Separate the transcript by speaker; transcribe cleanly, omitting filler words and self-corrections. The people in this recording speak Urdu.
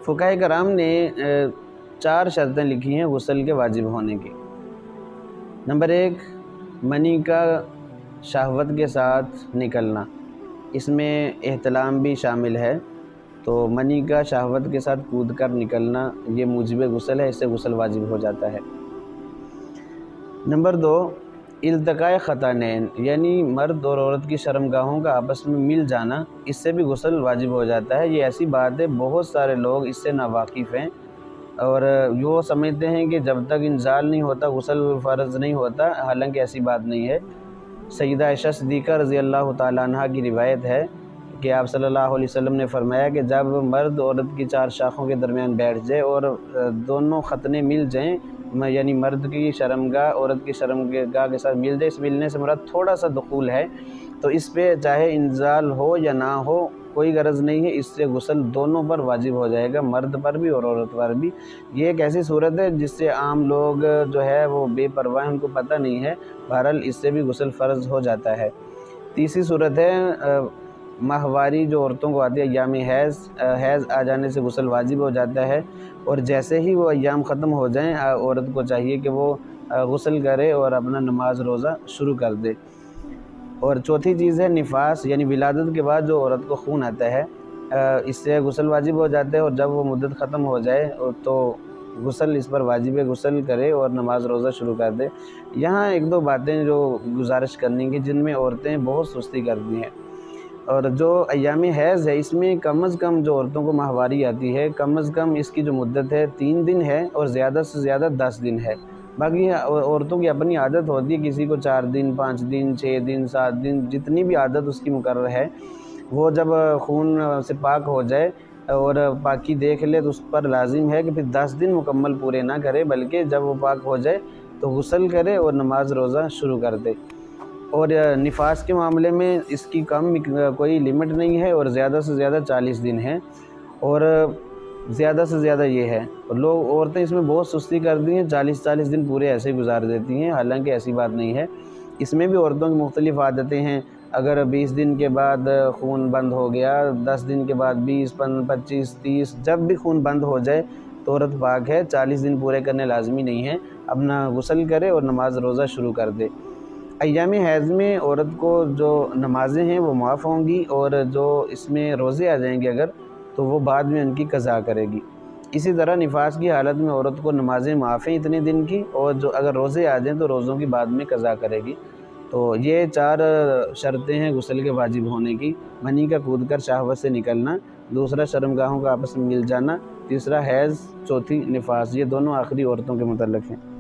Speaker 1: فقہاء کرام نے 4 شرطیں لکھی ہیں غسل کے واجب ہونے کی۔ نمبر 1، منی کا شہوت کے ساتھ نکلنا، اس میں احتلام بھی شامل ہے، تو منی کا شہوت کے ساتھ کود کر نکلنا یہ موجب غسل ہے، اس سے غسل واجب ہو جاتا ہے۔ نمبر 2، التقاء خطانین، یعنی مرد اور عورت کی شرمگاہوں کا آپس میں مل جانا، اس سے بھی غسل واجب ہو جاتا ہے۔ یہ ایسی بات ہے، بہت سارے لوگ اس سے ناواقف ہیں اور وہ سمجھتے ہیں کہ جب تک انزال نہیں ہوتا غسل فرض نہیں ہوتا، حالانکہ ایسی بات نہیں ہے۔ سیدہ عائشہ صدیقہ رضی اللہ تعالیٰ عنہ کی روایت ہے کہ آپ صلی اللہ علیہ وسلم نے فرمایا کہ جب مرد عورت کی 4 شاخوں کے درمیان بیٹھ جائے اور دونوں ختنے مل جائیں، یعنی مرد کی شرمگاہ عورت کی شرمگاہ کے ساتھ مل جائے، اس ملنے سے مراد تھوڑا سا دخول ہے، تو اس پہ چاہے انزال ہو یا نہ ہو کوئی غرض نہیں ہے، اس سے غسل دونوں پر واجب ہو جائے گا، مرد پر بھی اور عورت پر بھی۔ یہ ایک ایسی صورت ہے جس سے عام لوگ جو ہے وہ بے پرواہ ہیں، ان کو پتہ نہیں ہے، بہرحال اس سے بھی غسل فرض ہو جاتا ہے۔ تیسری صورت ہے ماہواری، جو عورتوں کو آتی ہے ایام حیض آ جانے سے غسل واجب ہو جاتا ہے، اور جیسے ہی وہ ایام ختم ہو جائیں عورت کو چاہیے کہ وہ غسل کرے اور اپنا نماز روزہ شروع کر دے۔ اور چوتھی چیز ہے نفاس، یعنی ولادت کے بعد جو عورت کو خون آتا ہے، اس سے غسل واجب ہو جاتا ہے، اور جب وہ مدت ختم ہو جائے تو غسل اس پر واجب ہے، غسل کرے اور نماز روزہ شروع کر دے۔ یہاں 1-2 باتیں جو گزارش کرنے کی، جن میں عورتیں بہت سستی کرتی ہیں، اور جو ایام حیض ہے اس میں کم از کم جو عورتوں کو ماہواری آتی ہے، کم از کم اس کی جو مدت ہے 3 دن ہے، اور زیادہ سے زیادہ 10 دن ہے۔ باقی عورتوں کی اپنی عادت ہوتی ہے، کسی کو 4 دن، 5 دن، 6 دن، 7 دن، جتنی بھی عادت اس کی مقرر ہے، وہ جب خون سے پاک ہو جائے اور پاکی دیکھ لے تو اس پر لازم ہے کہ پھر 10 دن مکمل پورے نہ کرے، بلکہ جب وہ پاک ہو جائے تو غسل کرے اور نماز روزہ شروع کر دے۔ اور نفاس کے معاملے میں اس کی کوئی لمٹ نہیں ہے، اور زیادہ سے زیادہ 40 دن ہے، اور زیادہ سے زیادہ یہ ہے۔ عورتیں اس میں بہت سستی کرتی ہیں، 40 دن پورے ایسے ہی گزار دیتی ہیں، حالانکہ ایسی بات نہیں ہے۔ اس میں بھی عورتوں کی مختلف عادتیں ہیں، اگر 20 دن کے بعد خون بند ہو گیا، 10 دن کے بعد 20، 25، 30، جب بھی خون بند ہو جائے تو عورت پاک ہے، 40 دن پورے کرنے لازمی نہیں ہے، اپنا غسل کرے اور نماز روزہ شروع کر دے۔ ایام حیض میں عورت کو جو نمازیں ہیں وہ معاف ہوں گی، اور جو اس میں روزے آ جائیں گے اگر، تو وہ بعد میں ان کی قضا کرے گی۔ اسی طرح نفاس کی حالت میں عورت کو نمازیں معاف ہیں اتنے دن کی، اور جو اگر روزے آ جائیں تو روزوں کی بعد میں قضا کرے گی۔ تو یہ 4 شرطیں ہیں غسل کے واجب ہونے کی: منی کا کود کر شہوت سے نکلنا، دوسرا شرمگاہوں کا آپس میں مل جانا، تیسرا حیض، چوتھی نفاس۔ یہ دونوں آخری عورتوں کے متعلق ہیں۔